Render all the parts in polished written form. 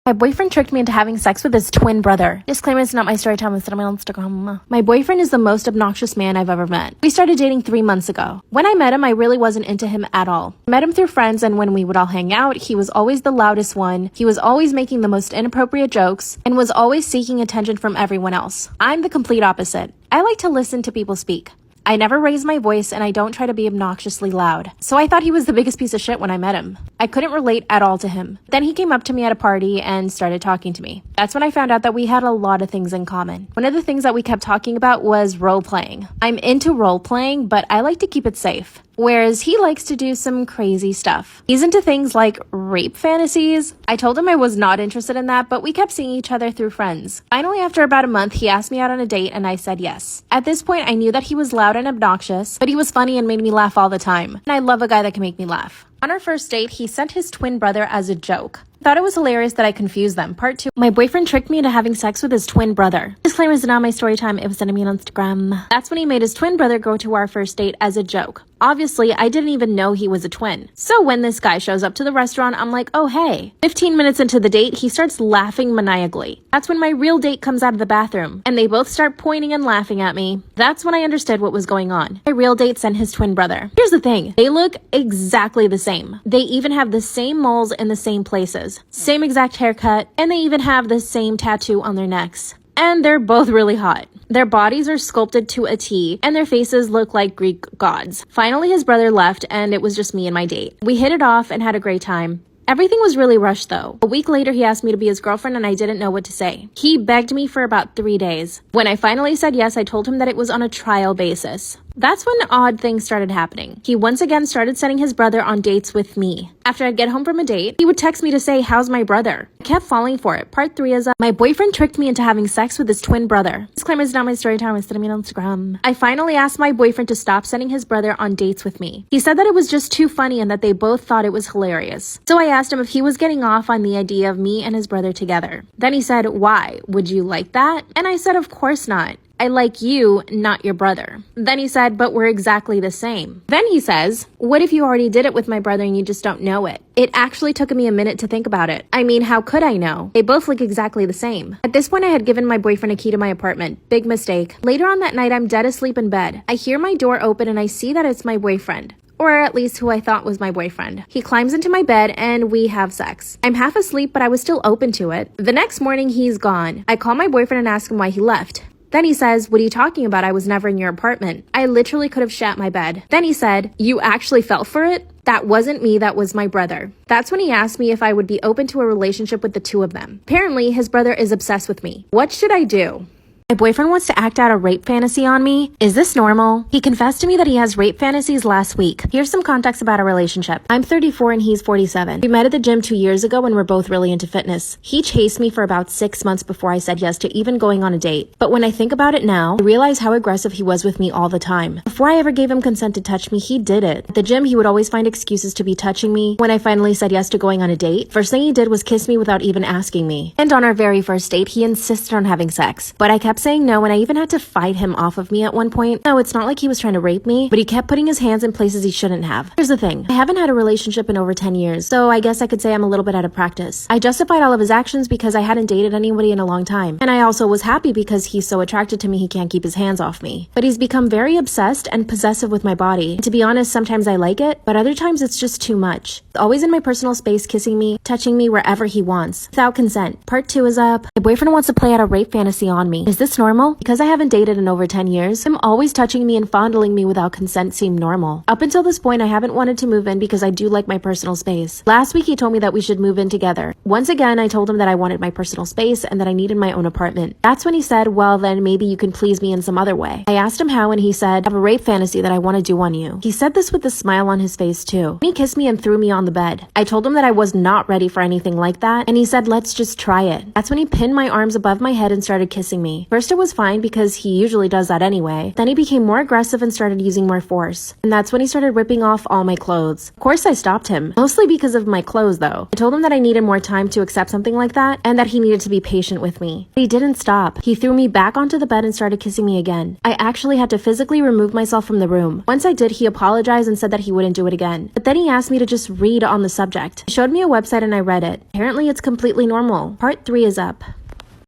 My boyfriend tricked me into having sex with his twin brother. Disclaimer, it's not my story time, it's on my Instagram. My boyfriend is the most obnoxious man I've ever met. We started dating 3 months ago. When I met him, I really wasn't into him at all. I met him through friends, and when we would all hang out, he was always the loudest one. He was always making the most inappropriate jokes and was always seeking attention from everyone else. I'm the complete opposite. I like to listen to people speak. I never raise my voice and I don't try to be obnoxiously loud. So I thought he was the biggest piece of shit when I met him. I couldn't relate at all to him. Then he came up to me at a party and started talking to me. That's when I found out that we had a lot of things in common. One of the things that we kept talking about was role playing. I'm into role playing, but I like to keep it safe. Whereas he likes to do some crazy stuff. He's into things like rape fantasies. I told him I was not interested in that, but we kept seeing each other through friends. Finally, after about a month, he asked me out on a date and I said yes. At this point, I knew that he was loud and obnoxious, but he was funny and made me laugh all the time. And I love a guy that can make me laugh. On our first date, he sent his twin brother as a joke. Thought it was hilarious that I confused them. Part 2. My boyfriend tricked me into having sex with his twin brother. Disclaimer, is not my story time. It was sent to me on Instagram. That's when he made his twin brother go to our first date as a joke. Obviously, I didn't even know he was a twin. So when this guy shows up to the restaurant, I'm like, oh hey. 15 minutes into the date, he starts laughing maniacally. That's when my real date comes out of the bathroom, and they both start pointing and laughing at me. That's when I understood what was going on. My real date sent his twin brother. Here's the thing. They look exactly the same. They even have the same moles in the same places. Same exact haircut, and they even have the same tattoo on their necks. And they're both really hot. Their bodies are sculpted to a T, and their faces look like Greek gods. Finally, his brother left, and it was just me and my date. We hit it off and had a great time. Everything was really rushed though. A week later, he asked me to be his girlfriend and I didn't know what to say. He begged me for about 3 days. When I finally said yes, I told him that it was on a trial basis. That's when odd things started happening. He once again started sending his brother on dates with me. After I'd get home from a date, he would text me to say, how's my brother? I kept falling for it. Part 3 is my boyfriend tricked me into having sex with his twin brother. Disclaimer, is not my story time. It's me on Instagram. I finally asked my boyfriend to stop sending his brother on dates with me. He said that it was just too funny and that they both thought it was hilarious. So I asked him if he was getting off on the idea of me and his brother together. Then he said, why? Would you like that? And I said, of course not. I like you, not your brother. Then he said, but we're exactly the same. Then he says, what if you already did it with my brother and you just don't know it? It actually took me a minute to think about it. I mean, how could I know? They both look exactly the same. At this point, I had given my boyfriend a key to my apartment. Big mistake. Later on that night, I'm dead asleep in bed. I hear my door open and I see that it's my boyfriend. Or at least who I thought was my boyfriend. He climbs into my bed and we have sex. I'm half asleep, but I was still open to it. The next morning, he's gone. I call my boyfriend and ask him why he left. Then he says, what are you talking about? I was never in your apartment. I literally could have shat my bed. Then he said, you actually fell for it? That wasn't me, that was my brother. That's when he asked me if I would be open to a relationship with the two of them. Apparently, his brother is obsessed with me. What should I do? My boyfriend wants to act out a rape fantasy on me. Is this normal? He confessed to me that he has rape fantasies last week. Here's some context about our relationship. I'm 34 and he's 47. We met at the gym 2 years ago and we're both really into fitness. He chased me for about 6 months before I said yes to even going on a date. But when I think about it now, I realize how aggressive he was with me all the time. Before I ever gave him consent to touch me, he did it. At the gym, he would always find excuses to be touching me. When I finally said yes to going on a date, first thing he did was kiss me without even asking me. And on our very first date, he insisted on having sex. But I kept saying no, and I even had to fight him off of me at one point. No, it's not like he was trying to rape me, but he kept putting his hands in places he shouldn't have. Here's the thing. I haven't had a relationship in over 10 years, so I guess I could say I'm a little bit out of practice. I justified all of his actions because I hadn't dated anybody in a long time. And I also was happy because he's so attracted to me he can't keep his hands off me. But he's become very obsessed and possessive with my body. And to be honest, sometimes I like it, but other times it's just too much. Always in my personal space, kissing me, touching me wherever he wants, without consent. Part 2 is up. My boyfriend wants to play out a rape fantasy on me. Is this normal? Because I haven't dated in over 10 years, him always touching me and fondling me without consent seemed normal. Up until this point, I haven't wanted to move in because I do like my personal space. Last week, he told me that we should move in together. Once again, I told him that I wanted my personal space and that I needed my own apartment. That's when he said, well, then maybe you can please me in some other way. I asked him how and he said, I have a rape fantasy that I want to do on you. He said this with a smile on his face too. He kissed me and threw me on the bed. I told him that I was not ready for anything like that and he said, let's just try it. That's when he pinned my arms above my head and started kissing me. First it was fine because he usually does that anyway. Then he became more aggressive and started using more force. And that's when he started ripping off all my clothes. Of course I stopped him, mostly because of my clothes though. I told him that I needed more time to accept something like that and that he needed to be patient with me. But he didn't stop. He threw me back onto the bed and started kissing me again. I actually had to physically remove myself from the room. Once I did, he apologized and said that he wouldn't do it again. But then he asked me to just read on the subject. He showed me a website and I read it. Apparently it's completely normal. Part 3 is up.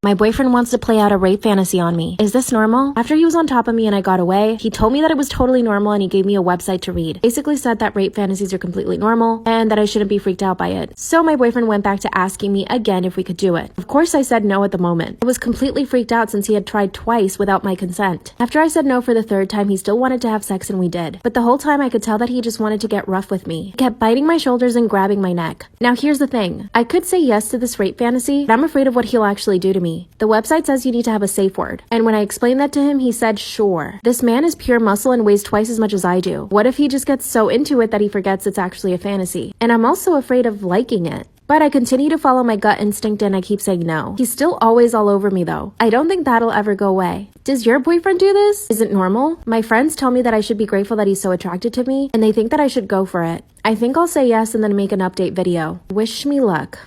My boyfriend wants to play out a rape fantasy on me. Is this normal? After he was on top of me and I got away, he told me that it was totally normal and he gave me a website to read. Basically said that rape fantasies are completely normal and that I shouldn't be freaked out by it. So my boyfriend went back to asking me again if we could do it. Of course I said no at the moment. I was completely freaked out since he had tried twice without my consent. After I said no for the third time, he still wanted to have sex and we did. But the whole time I could tell that he just wanted to get rough with me. He kept biting my shoulders and grabbing my neck. Now here's the thing. I could say yes to this rape fantasy, but I'm afraid of what he'll actually do to me. The website says you need to have a safe word. And when I explained that to him, he said, sure. This man is pure muscle and weighs twice as much as I do. What if he just gets so into it that he forgets it's actually a fantasy? And I'm also afraid of liking it. But I continue to follow my gut instinct and I keep saying no. He's still always all over me though. I don't think that'll ever go away. Does your boyfriend do this? Is it normal? My friends tell me that I should be grateful that he's so attracted to me and they think that I should go for it. I think I'll say yes and then make an update video. Wish me luck.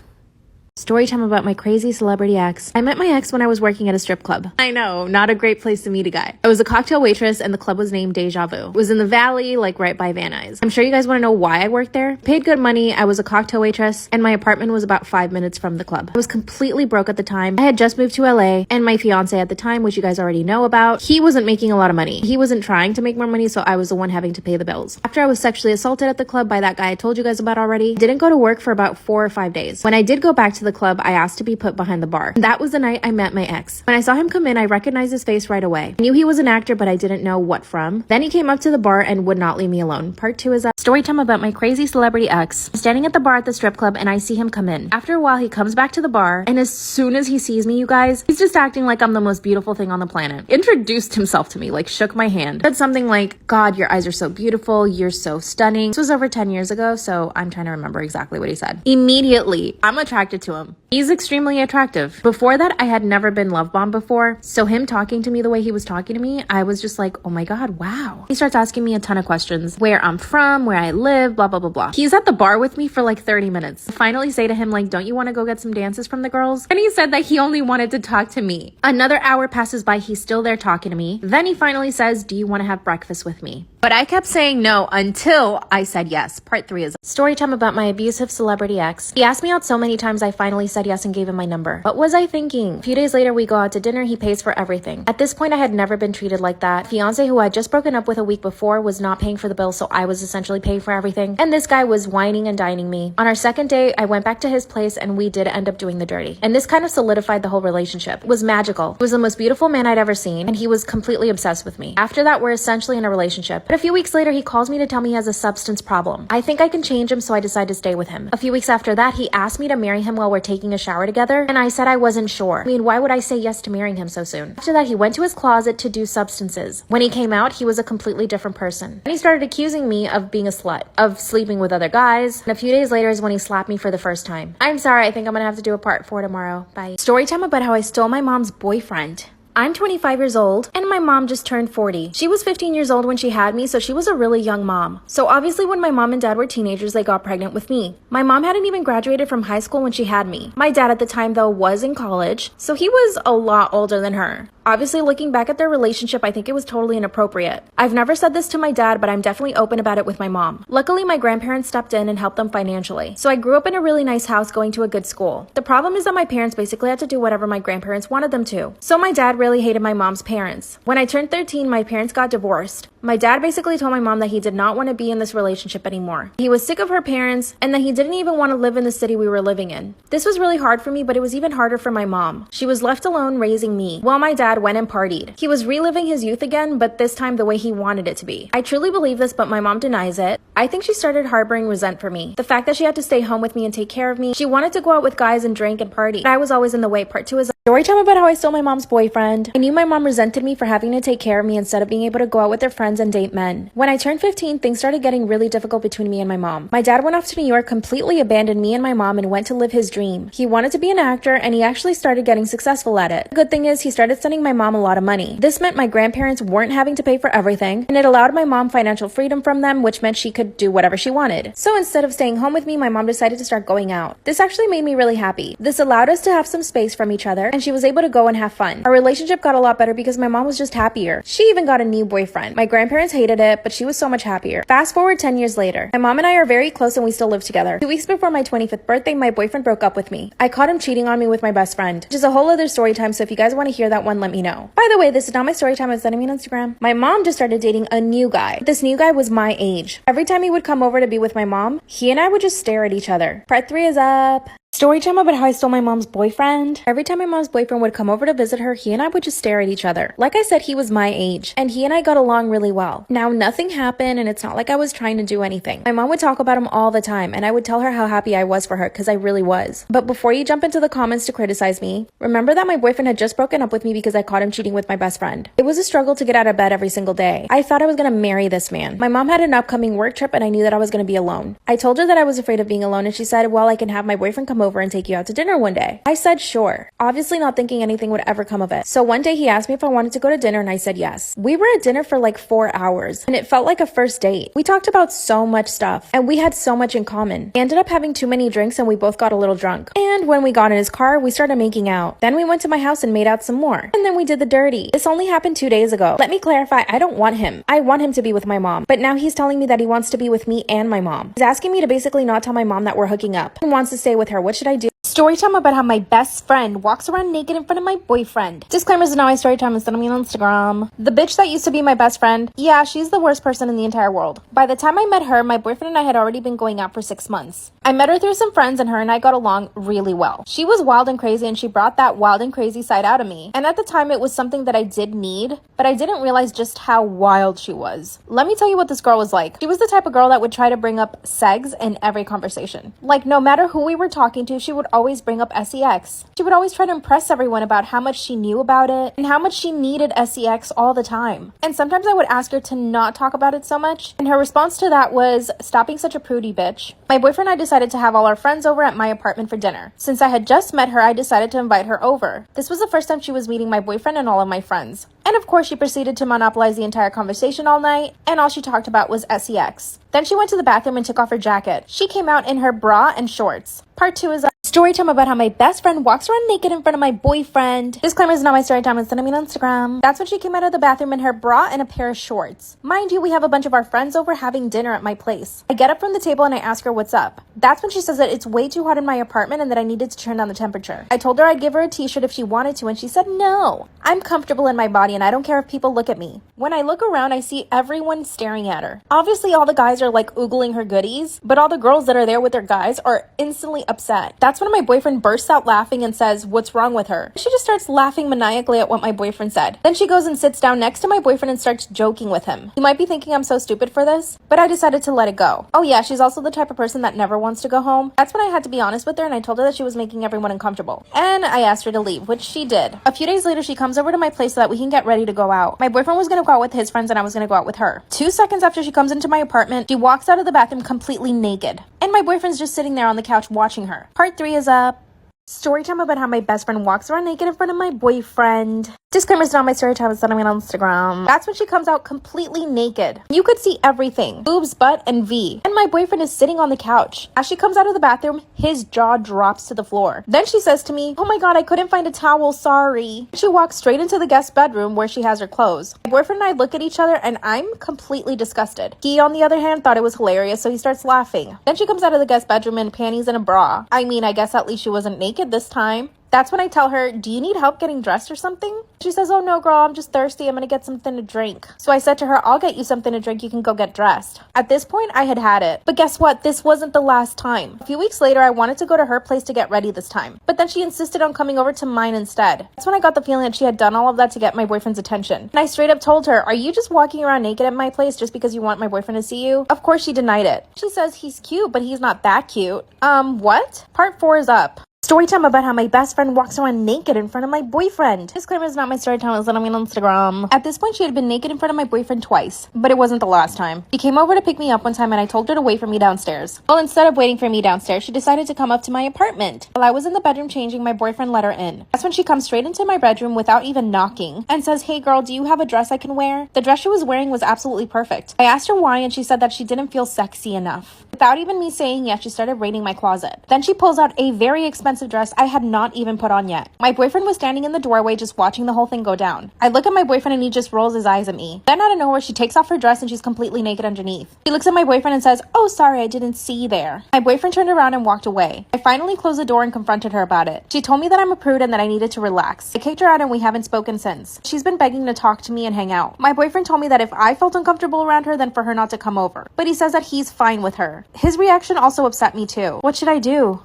Story time about my crazy celebrity ex. I met my ex when I was working at a strip club. I know, not a great place to meet a guy. I was a cocktail waitress and the club was named Deja Vu. It was in the valley, like right by Van Nuys. I'm sure you guys want to know why I worked there. Paid good money, I was a cocktail waitress, and my apartment was about 5 minutes from the club. I was completely broke at the time. I had just moved to LA, and my fiance at the time, which you guys already know about, he wasn't making a lot of money. He wasn't trying to make more money, so I was the one having to pay the bills. After I was sexually assaulted at the club by that guy I told you guys about already, I didn't go to work for about 4 or 5 days. When I did go back to the club, I asked to be put behind the bar. That was the night I met my ex. When I saw him come in, I recognized his face right away. I knew he was an actor, but I didn't know what from. Then he came up to the bar and would not leave me alone. Part 2 is a story time about my crazy celebrity ex. I'm standing at the bar at the strip club and I see him come in. After a while, he comes back to the bar and as soon as he sees me, you guys, he's just acting like I'm the most beautiful thing on the planet. Introduced himself to me, like shook my hand. Said something like, God, your eyes are so beautiful. You're so stunning. This was over 10 years ago, so I'm trying to remember exactly what he said. Immediately, I'm attracted to him. He's extremely attractive. Before that, I had never been love bombed before. So him talking to me the way he was talking to me, I was just like, oh my God, wow. He starts asking me a ton of questions. Where I'm from, where I live, blah, blah, blah, blah. He's at the bar with me for like 30 minutes. I finally say to him, like, don't you want to go get some dances from the girls? And he said that he only wanted to talk to me. Another hour passes by. He's still there talking to me. Then he finally says, do you want to have breakfast with me? But I kept saying no until I said yes. Part 3 is story time about my abusive celebrity ex. He asked me out so many times I finally said yes and gave him my number. What was I thinking? A few days later, we go out to dinner. He pays for everything. At this point, I had never been treated like that. Fiance who I had just broken up with a week before was not paying for the bill, so I was essentially paying for everything. And this guy was whining and dining me. On our second date, I went back to his place and we did end up doing the dirty. And this kind of solidified the whole relationship. It was magical. He was the most beautiful man I'd ever seen, and he was completely obsessed with me. After that, we're essentially in a relationship. But a few weeks later, he calls me to tell me he has a substance problem. I think I can change him, so I decide to stay with him. A few weeks after that, he asked me to marry him while we're taking a shower together, and I said I wasn't sure. I mean, why would I say yes to marrying him so soon? After that, he went to his closet to do substances. When he came out, he was a completely different person. And he started accusing me of being a slut, of sleeping with other guys, and a few days later is when he slapped me for the first time. I'm sorry, I think I'm gonna have to do a part 4 tomorrow. Bye. Story time about how I stole my mom's boyfriend. I'm 25 years old, and my mom just turned 40. She was 15 years old when she had me, so she was a really young mom. So obviously when my mom and dad were teenagers, they got pregnant with me. My mom hadn't even graduated from high school when she had me. My dad at the time, though, was in college, so he was a lot older than her. Obviously, looking back at their relationship, I think it was totally inappropriate. I've never said this to my dad, but I'm definitely open about it with my mom. Luckily, my grandparents stepped in and helped them financially. So I grew up in a really nice house going to a good school. The problem is that my parents basically had to do whatever my grandparents wanted them to. So my dad really hated my mom's parents. When I turned 13, my parents got divorced. My dad basically told my mom that he did not want to be in this relationship anymore. He was sick of her parents and that he didn't even want to live in the city we were living in. This was really hard for me, but it was even harder for my mom. She was left alone raising me while my dad went and partied. He was reliving his youth again, but this time the way he wanted it to be. I truly believe this, but my mom denies it. I think she started harboring resent for me. The fact that she had to stay home with me and take care of me. She wanted to go out with guys and drink and party, but I was always in the way. Part 2 is Story time about how I stole my mom's boyfriend. I knew my mom resented me for having to take care of me instead of being able to go out with their friends and date men. When I turned 15, things started getting really difficult between me and my mom. My dad went off to New York, completely abandoned me and my mom, and went to live his dream. He wanted to be an actor, and he actually started getting successful at it. The good thing is he started sending my mom a lot of money. This meant my grandparents weren't having to pay for everything, and it allowed my mom financial freedom from them, which meant she could do whatever she wanted. So instead of staying home with me, my mom decided to start going out. This actually made me really happy. This allowed us to have some space from each other, and she was able to go and have fun. Our relationship got a lot better because my mom was just happier. She even got a new boyfriend. My grandparents hated it, but she was so much happier. Fast forward 10 years later. My mom and I are very close and we still live together. 2 weeks before my 25th birthday, my boyfriend broke up with me. I caught him cheating on me with my best friend, which is a whole other story time, so if you guys want to hear that one, let me know. By the way, this is not my story time, it's sending me on Instagram. My mom just started dating a new guy. This new guy was my age. Every time he would come over to be with my mom, he and I would just stare at each other. Part 3 is up. Story time about how I stole my mom's boyfriend. Every time my mom's boyfriend would come over to visit her, he and I would just stare at each other. Like I said, he was my age, and he and I got along really well. Now, nothing happened, and it's not like I was trying to do anything. My mom would talk about him all the time, and I would tell her how happy I was for her, because I really was. But before you jump into the comments to criticize me, remember that my boyfriend had just broken up with me because I caught him cheating with my best friend. It was a struggle to get out of bed every single day. I thought I was gonna marry this man. My mom had an upcoming work trip, and I knew that I was gonna be alone. I told her that I was afraid of being alone, and she said, well, I can have my boyfriend come over and take you out to dinner one day. I said sure, obviously not thinking anything would ever come of it. So one day he asked me if I wanted to go to dinner and I said yes. We were at dinner for like 4 hours and it felt like a first date. We talked about so much stuff and we had so much in common. We ended up having too many drinks and we both got a little drunk. And when we got in his car, we started making out. Then we went to my house and made out some more. And then we did the dirty. This only happened 2 days ago. Let me clarify, I don't want him. I want him to be with my mom. But now he's telling me that he wants to be with me and my mom. He's asking me to basically not tell my mom that we're hooking up and wants to stay with her. What should I do? Story time about how my best friend walks around naked in front of my boyfriend. Disclaimers is not my story time, instead of me on Instagram. The bitch that used to be my best friend, yeah, she's the worst person in the entire world. By the time I met her, my boyfriend and I had already been going out for 6 months. I met her through some friends and her and I got along really well. She was wild and crazy and she brought that wild and crazy side out of me. And at the time it was something that I did need, but I didn't realize just how wild she was. Let me tell you what this girl was like. She was the type of girl that would try to bring up sex in every conversation. Like no matter who we were talking to, she would always bring up sex. She would always try to impress everyone about how much she knew about it and how much she needed sex all the time. And sometimes I would ask her to not talk about it so much, and her response to that was, "Stop being such a prudy bitch." My boyfriend and I decided to have all our friends over at my apartment for dinner. Since I had just met her, I decided to invite her over. This was the first time she was meeting my boyfriend and all of my friends. And of course, she proceeded to monopolize the entire conversation all night, and all she talked about was sex. Then she went to the bathroom and took off her jacket. She came out in her bra and shorts. Part 2 is story time about how my best friend walks around naked in front of my boyfriend. Disclaimer is not my story time, it's sending me on Instagram. That's when she came out of the bathroom in her bra and a pair of shorts. Mind you, we have a bunch of our friends over having dinner at my place. I get up from the table and I ask her what's up. That's when she says that it's way too hot in my apartment and that I needed to turn down the temperature. I told her I'd give her a t-shirt if she wanted to and she said no. I'm comfortable in my body and I don't care if people look at me. When I look around, I see everyone staring at her. Obviously all the guys are like oogling her goodies, but all the girls that are there with their guys are instantly upset. That's when my boyfriend bursts out laughing and says, "What's wrong with her?" She just starts laughing maniacally at what my boyfriend said. Then she goes and sits down next to my boyfriend and starts joking with him. You might be thinking I'm so stupid for this, but I decided to let it go. Oh yeah, she's also the type of person that never wants to go home. That's when I had to be honest with her and I told her that she was making everyone uncomfortable. And I asked her to leave, which she did. A few days later, she comes over to my place so that we can get ready to go out. My boyfriend was gonna go out with his friends and I was gonna go out with her. 2 seconds after she comes into my apartment, she walks out of the bathroom completely naked. And my boyfriend's just sitting there on the couch watching her. Part 3 is up. Story time about how my best friend walks around naked in front of my boyfriend. Disclaimer is not my story time, it's sending me on Instagram. That's when she comes out completely naked. You could see everything. Boobs, butt, and V. And my boyfriend is sitting on the couch. As she comes out of the bathroom, his jaw drops to the floor. Then she says to me, "Oh my god, I couldn't find a towel, sorry." She walks straight into the guest bedroom where she has her clothes. My boyfriend and I look at each other and I'm completely disgusted. He, on the other hand, thought it was hilarious, so he starts laughing. Then she comes out of the guest bedroom in panties and a bra. I mean, I guess at least she wasn't naked this time. That's when I tell her, "Do you need help getting dressed or something?" She says, "Oh no girl, I'm just thirsty, I'm gonna get something to drink." So I said to her, "I'll get you something to drink, you can go get dressed." At this point, I had it. But guess what? This wasn't the last time. A few weeks later, I wanted to go to her place to get ready this time. But then she insisted on coming over to mine instead. That's when I got the feeling that she had done all of that to get my boyfriend's attention. And I straight up told her, "Are you just walking around naked at my place just because you want my boyfriend to see you?" Of course she denied it. She says, "He's cute, but he's not that cute." What? Part 4 is up. Story time about how my best friend walks around naked in front of my boyfriend. Disclaimer is not my story time, it's on my Instagram. At this point, she had been naked in front of my boyfriend twice, but it wasn't the last time. She came over to pick me up one time and I told her to wait for me downstairs. Well, instead of waiting for me downstairs, she decided to come up to my apartment. While I was in the bedroom changing, my boyfriend let her in. That's when she comes straight into my bedroom without even knocking and says, "Hey girl, do you have a dress I can wear?" The dress she was wearing was absolutely perfect. I asked her why and she said that she didn't feel sexy enough. Without even me saying yes, she started raiding my closet. Then she pulls out a very expensive dress I had not even put on yet. My boyfriend was standing in the doorway just watching the whole thing go down. I look at my boyfriend and he just rolls his eyes at me. Then out of nowhere, she takes off her dress and she's completely naked underneath. She looks at my boyfriend and says, "Oh, sorry, I didn't see there." My boyfriend turned around and walked away. I finally closed the door and confronted her about it. She told me that I'm a prude and that I needed to relax. I kicked her out and we haven't spoken since. She's been begging to talk to me and hang out. My boyfriend told me that if I felt uncomfortable around her, then for her not to come over. But he says that he's fine with her. His reaction also upset me too. What should I do?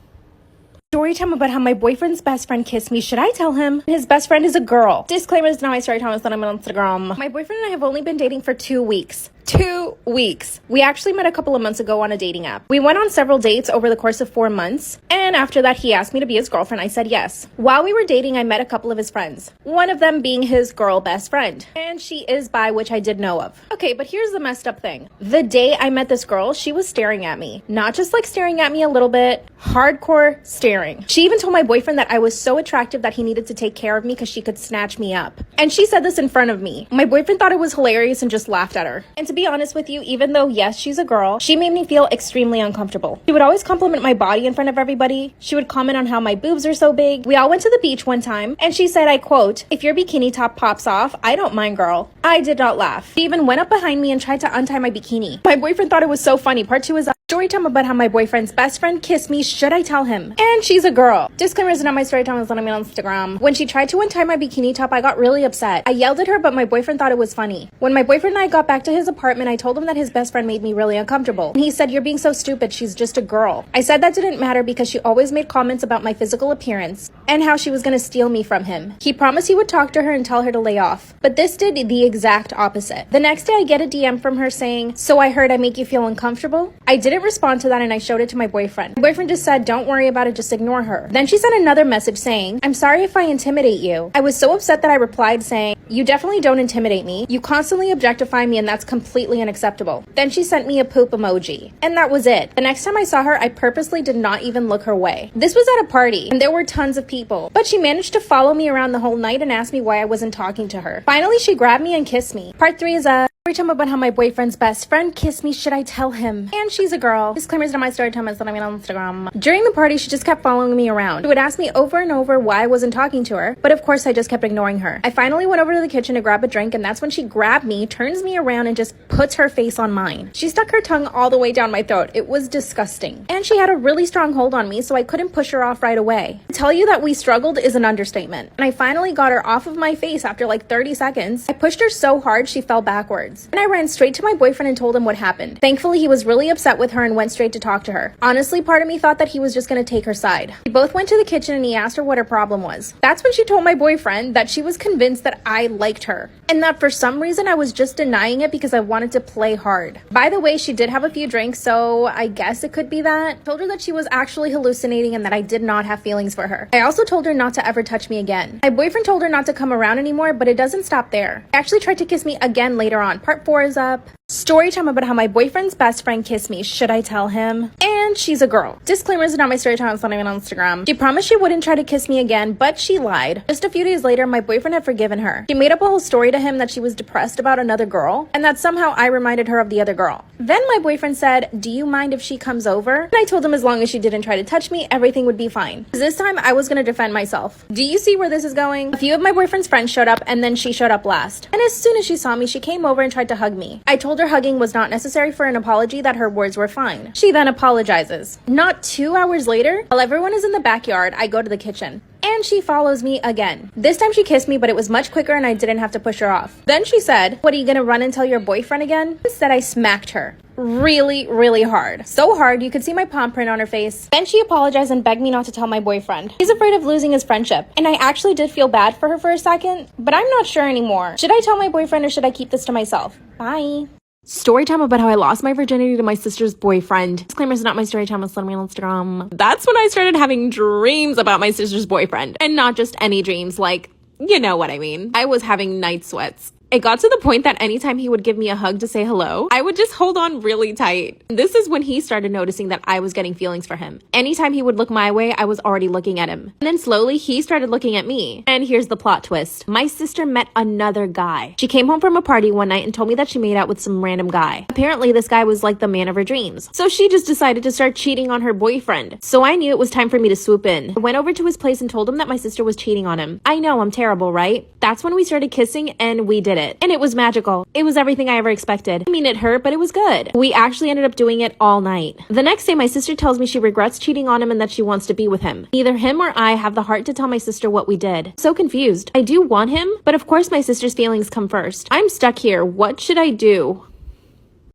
Story time about how my boyfriend's best friend kissed me. Should I tell him? His best friend is a girl. Disclaimer is not my story time, it's not on Instagram. My boyfriend and I have only been dating for 2 weeks. 2 weeks. We actually met a couple of months ago on a dating app. We went on several dates over the course of 4 months, and after that he asked me to be his girlfriend. I said yes. While we were dating, I met a couple of his friends, one of them being his girl best friend, and she is bi, which I did know of. Okay, but here's the messed up thing. The day I met this girl, she was staring at me. Not just like staring at me a little bit, hardcore staring. She even told my boyfriend that I was so attractive that he needed to take care of me because she could snatch me up. And she said this in front of me. My boyfriend thought it was hilarious and just laughed at her. And to be honest with you, even though yes, she's a girl, she made me feel extremely uncomfortable. She would always compliment my body in front of everybody. She would comment on how my boobs are so big. We all went to the beach one time and she said, I quote, "If your bikini top pops off, I don't mind, girl." I did not laugh. She even went up behind me and tried to untie my bikini. My boyfriend thought it was so funny. Part 2 is story time about how my boyfriend's best friend kissed me. Should I tell him? And she's a girl. Disclaimer is not my story time, it's on Instagram. When she tried to untie my bikini top, I got really upset. I yelled at her, but my boyfriend thought it was funny. When my boyfriend and I got back to his apartment, I told him that his best friend made me really uncomfortable. And he said, "You're being so stupid, she's just a girl." I said that didn't matter because she always made comments about my physical appearance and how she was gonna steal me from him. He promised he would talk to her and tell her to lay off. But this did the exact opposite. The next day I get a DM from her saying, "So I heard I make you feel uncomfortable?" I didn't respond to that and I showed it to my boyfriend. My boyfriend just said, "Don't worry about it, just ignore her." Then she sent another message saying, "I'm sorry if I intimidate you." I was so upset that I replied saying, "You definitely don't intimidate me. You constantly objectify me and that's completely unacceptable." Then she sent me a poop emoji. And that was it. The next time I saw her, I purposely did not even look her way. This was at a party and there were tons of people, but she managed to follow me around the whole night and asked me why I wasn't talking to her. Finally, she grabbed me and kissed me. Part 3 is story time about how my boyfriend's best friend kissed me. Should I tell him? And she's a girl. Disclaimer is not my story time, it's on Instagram. During the party, she just kept following me around. She would ask me over and over why I wasn't talking to her, but of course I just kept ignoring her. I finally went over to the kitchen to grab a drink, and that's when she grabbed me, turns me around, and just puts her face on mine. She stuck her tongue all the way down my throat. It was disgusting. And she had a really strong hold on me, so I couldn't push her off right away. To tell you that we struggled is an understatement. And I finally got her off of my face after like 30 seconds. I pushed her so hard she fell backwards. And I ran straight to my boyfriend and told him what happened. Thankfully, he was really upset with her and went straight to talk to her. Honestly, part of me thought that he was just gonna take her side. We both went to the kitchen and he asked her what her problem was. That's when she told my boyfriend that she was convinced that I liked her, and that for some reason I was just denying it because I wanted to play hard. By the way, she did have a few drinks, so I guess it could be that. I told her that she was actually hallucinating and that I did not have feelings for her. I also told her not to ever touch me again. My boyfriend told her not to come around anymore, but it doesn't stop there. He actually tried to kiss me again later on. Part 4 is up. Story time about how my boyfriend's best friend kissed me. Should I tell him? And she's a girl. Disclaimer is not my story time, it's not even on Instagram. She promised she wouldn't try to kiss me again, but she lied. Just a few days later, my boyfriend had forgiven her. She made up a whole story to him that she was depressed about another girl, and that somehow I reminded her of the other girl. Then my boyfriend said, "Do you mind if she comes over?" And I told him as long as she didn't try to touch me, everything would be fine. This time, I was gonna defend myself. Do you see where this is going? A few of my boyfriend's friends showed up, and then she showed up last. And as soon as she saw me, she came over and tried to hug me. I told her hugging was not necessary for an apology, that her words were fine. She then apologizes. Not 2 hours later, while everyone is in the backyard, I go to the kitchen. And she follows me again. This time she kissed me, but it was much quicker and I didn't have to push her off. Then she said, "What, are you gonna run and tell your boyfriend again?" Instead, I smacked her. Really, really hard. So hard, you could see my palm print on her face. Then she apologized and begged me not to tell my boyfriend. He's afraid of losing his friendship. And I actually did feel bad for her for a second, but I'm not sure anymore. Should I tell my boyfriend or should I keep this to myself? Bye. Story time about how I lost my virginity to my sister's boyfriend. Disclaimer, is not my story time. It's on my Instagram. That's when I started having dreams about my sister's boyfriend. And not just any dreams, like, you know what I mean. I was having night sweats. It got to the point that anytime he would give me a hug to say hello, I would just hold on really tight. This is when he started noticing that I was getting feelings for him. Anytime he would look my way, I was already looking at him. And then slowly, he started looking at me. And here's the plot twist. My sister met another guy. She came home from a party one night and told me that she made out with some random guy. Apparently, this guy was like the man of her dreams. So she just decided to start cheating on her boyfriend. So I knew it was time for me to swoop in. I went over to his place and told him that my sister was cheating on him. I know, I'm terrible, right? That's when we started kissing and we did it. And it was magical. It was everything I ever expected. I mean, it hurt, but it was good. We actually ended up doing it all night. The next day, my sister tells me she regrets cheating on him and that she wants to be with him. Neither him or I have the heart to tell my sister what we did. So confused. I do want him, but of course my sister's feelings come first. I'm stuck here. What should I do?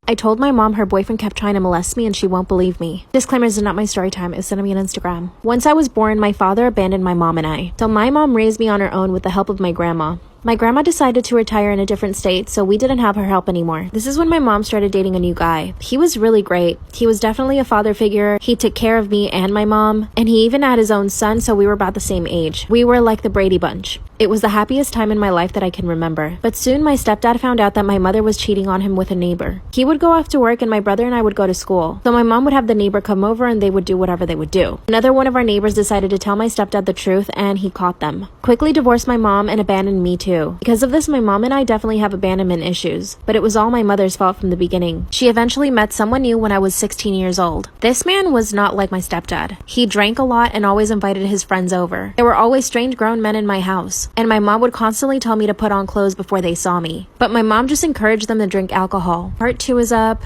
I told my mom her boyfriend kept trying to molest me and she won't believe me. Disclaimer, this is not my story time. It's sent me on Instagram. Once I was born, my father abandoned my mom and I. So my mom raised me on her own with the help of my grandma. My grandma decided to retire in a different state, so we didn't have her help anymore. This is when my mom started dating a new guy. He was really great. He was definitely a father figure. He took care of me and my mom, and he even had his own son, so we were about the same age. We were like the Brady Bunch. It was the happiest time in my life that I can remember. But soon my stepdad found out that my mother was cheating on him with a neighbor. He would go off to work and my brother and I would go to school. So my mom would have the neighbor come over and they would do whatever they would do. Another one of our neighbors decided to tell my stepdad the truth and he caught them. Quickly divorced my mom and abandoned me too. Because of this, my mom and I definitely have abandonment issues. But it was all my mother's fault from the beginning. She eventually met someone new when I was 16 years old. This man was not like my stepdad. He drank a lot and always invited his friends over. There were always strange grown men in my house. And my mom would constantly tell me to put on clothes before they saw me. But my mom just encouraged them to drink alcohol. Part 2 is up.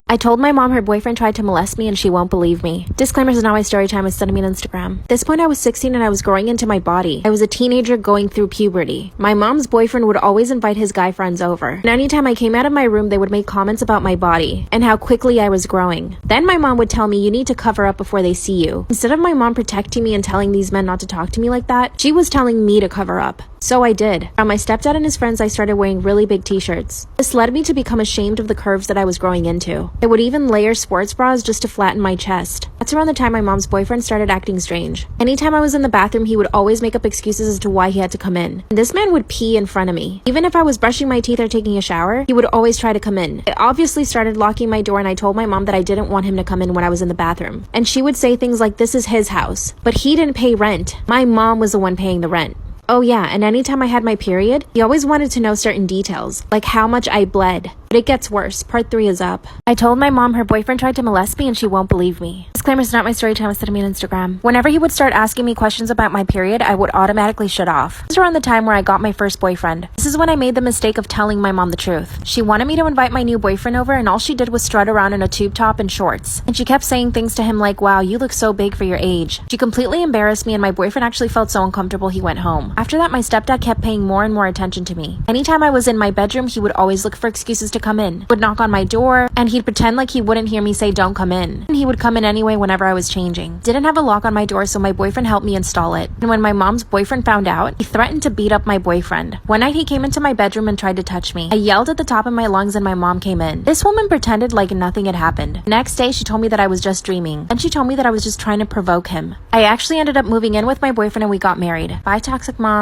I told my mom her boyfriend tried to molest me and she won't believe me. Disclaimer, this is not my story time. It's sending me on Instagram. At this point, I was 16 and I was growing into my body. I was a teenager going through puberty. My mom's boyfriend would always invite his guy friends over. And anytime I came out of my room, they would make comments about my body and how quickly I was growing. Then my mom would tell me, you need to cover up before they see you. Instead of my mom protecting me and telling these men not to talk to me like that, she was telling me to cover up. So I did. Around my stepdad and his friends, I started wearing really big t-shirts. This led me to become ashamed of the curves that I was growing into. I would even layer sports bras just to flatten my chest. That's around the time my mom's boyfriend started acting strange. Anytime I was in the bathroom, he would always make up excuses as to why he had to come in. And this man would pee in front of me. Even if I was brushing my teeth or taking a shower, he would always try to come in. I obviously started locking my door and I told my mom that I didn't want him to come in when I was in the bathroom. And she would say things like, this is his house. But he didn't pay rent. My mom was the one paying the rent. Oh yeah, and anytime I had my period, he always wanted to know certain details, like how much I bled. But it gets worse. Part 3 is up. I told my mom her boyfriend tried to molest me and she won't believe me. Disclaimer, it's not my story time. It's sending me on Instagram. Whenever he would start asking me questions about my period, I would automatically shut off. This is around the time where I got my first boyfriend. This is when I made the mistake of telling my mom the truth. She wanted me to invite my new boyfriend over and all she did was strut around in a tube top and shorts. And she kept saying things to him like, wow, you look so big for your age. She completely embarrassed me and my boyfriend actually felt so uncomfortable he went home. After that, my stepdad kept paying more and more attention to me. Anytime I was in my bedroom, he would always look for excuses to come in. Would knock on my door, and he'd pretend like he wouldn't hear me say don't come in. And he would come in anyway whenever I was changing. Didn't have a lock on my door, so my boyfriend helped me install it. And when my mom's boyfriend found out, he threatened to beat up my boyfriend. One night he came into my bedroom and tried to touch me. I yelled at the top of my lungs and my mom came in. This woman pretended like nothing had happened. Next day, she told me that I was just dreaming. Then she told me that I was just trying to provoke him. I actually ended up moving in with my boyfriend and we got married. Bye, toxic mom.